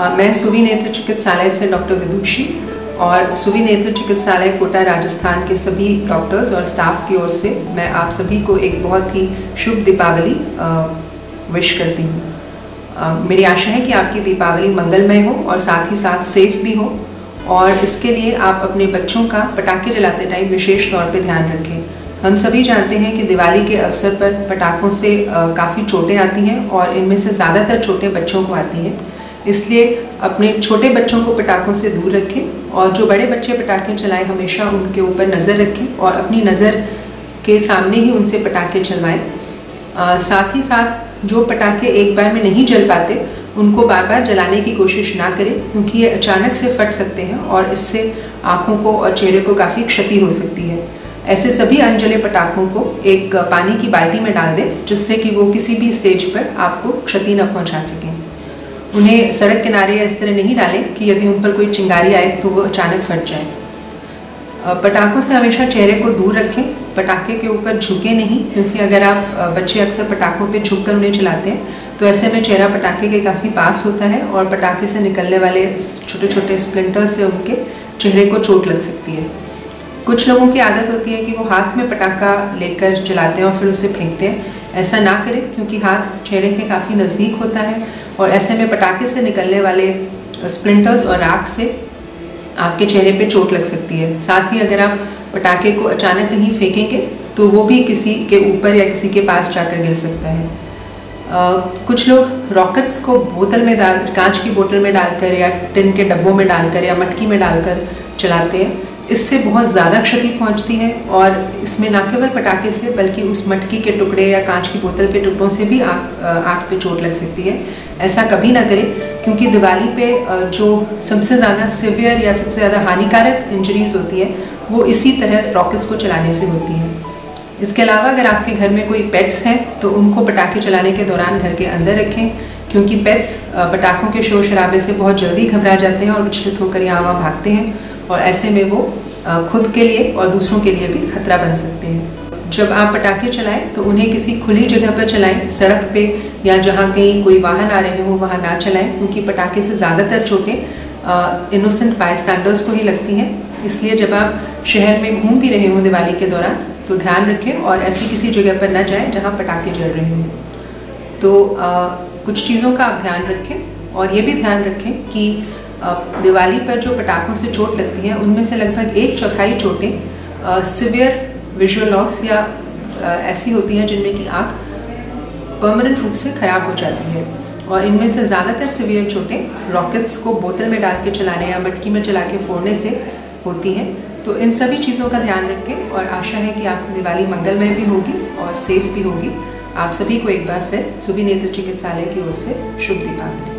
मैं सुवी नेत्र चिकित्सालय से डॉक्टर विदुषी और सुवी नेत्र चिकित्सालय कोटा राजस्थान के सभी डॉक्टर्स और स्टाफ की ओर से मैं आप सभी को एक बहुत ही शुभ दीपावली विश करती हूँ। मेरी आशा है कि आपकी दीपावली मंगलमय हो और साथ ही साथ सेफ भी हो, और इसके लिए आप अपने बच्चों का पटाखे जलाते टाइम विशेष तौर पे ध्यान रखें। हम सभी जानते हैं कि दिवाली के अवसर पर पटाखों से काफ़ी चोटें आती हैं और इनमें से ज़्यादातर चोटें बच्चों को आती हैं। इसलिए अपने छोटे बच्चों को पटाखों से दूर रखें, और जो बड़े बच्चे पटाखे चलाएं हमेशा उनके ऊपर नज़र रखें और अपनी नज़र के सामने ही उनसे पटाखे चलवाएं। साथ ही साथ जो पटाखे एक बार में नहीं जल पाते उनको बार बार जलाने की कोशिश ना करें, क्योंकि ये अचानक से फट सकते हैं और इससे आँखों को और चेहरे को काफ़ी क्षति हो सकती है। ऐसे सभी अनजले पटाखों को एक पानी की बाल्टी में डाल दें, जिससे कि वो किसी भी स्टेज पर आपको क्षति न पहुंचा सकें। उन्हें सड़क किनारे या इस तरह नहीं डालें कि यदि उन पर कोई चिंगारी आए तो वो अचानक फट जाए। पटाखों से हमेशा चेहरे को दूर रखें, पटाखे के ऊपर झुके नहीं, क्योंकि अगर आप बच्चे अक्सर पटाखों पे झुककर उन्हें चलाते हैं तो ऐसे में चेहरा पटाखे के काफ़ी पास होता है और पटाखे से निकलने वाले छोटे छोटे स्प्लिंटर्स से उनके चेहरे को चोट लग सकती है। कुछ लोगों की आदत होती है कि वो हाथ में पटाखा लेकर चलाते हैं और फिर उसे फेंकते हैं। ऐसा ना करें, क्योंकि हाथ चेहरे के काफ़ी नज़दीक होता है और ऐसे में पटाखे से निकलने वाले स्प्लिंटर्स और राख से आपके चेहरे पे चोट लग सकती है। साथ ही अगर आप पटाखे को अचानक कहीं फेंकेंगे तो वो भी किसी के ऊपर या किसी के पास जाकर गिर सकता है। कुछ लोग रॉकेट्स को बोतल में कांच की बोतल में डालकर या टिन के डब्बों में डालकर या मटकी में डालकर चलाते हैं। इससे बहुत ज़्यादा क्षति पहुंचती है और इसमें न केवल पटाखे से बल्कि उस मटकी के टुकड़े या कांच की बोतल के टुकड़ों से भी आँख पे चोट लग सकती है। ऐसा कभी ना करें, क्योंकि दिवाली पे जो सबसे ज़्यादा सिवियर या सबसे ज़्यादा हानिकारक इंजरीज होती है वो इसी तरह रॉकेट्स को चलाने से होती है। इसके अलावा अगर आपके घर में कोई पेट्स हैं तो उनको पटाखे चलाने के दौरान घर के अंदर रखें, क्योंकि पेट्स पटाखों के शोर शराबे से बहुत जल्दी घबरा जाते हैं और विचलित होकर यहाँ वहाँ भागते हैं, और ऐसे में वो खुद के लिए और दूसरों के लिए भी खतरा बन सकते हैं। जब आप पटाखे चलाएं तो उन्हें किसी खुली जगह पर चलाएं, सड़क पे या जहाँ कहीं कोई वाहन आ रहे हो वहाँ ना चलाएं, क्योंकि पटाखे से ज़्यादातर चोटें इनोसेंट बायस्टैंडर्स को ही लगती हैं। इसलिए जब आप शहर में घूम भी रहे हो दिवाली के दौरान तो ध्यान रखें और ऐसी किसी जगह पर न जाएं जहाँ पटाखे जल रहे हों। तो कुछ चीज़ों का आप ध्यान रखें, और ये भी ध्यान रखें कि दिवाली पर जो पटाखों से चोट लगती है उनमें से लगभग 1/4 चोटें सिवियर विजुअल लॉस या ऐसी होती हैं जिनमें कि आँख परमानेंट रूप से ख़राब हो जाती है, और इनमें से ज़्यादातर सिवियर चोटें रॉकेट्स को बोतल में डाल के चलाने या मटकी में चला के फोड़ने से होती हैं। तो इन सभी चीज़ों का ध्यान रखें और आशा है कि आपकी दिवाली मंगलमय भी होगी और सेफ भी होगी। आप सभी को एक बार फिर सुवी नेत्र चिकित्सालय की ओर से शुभ दीपावली।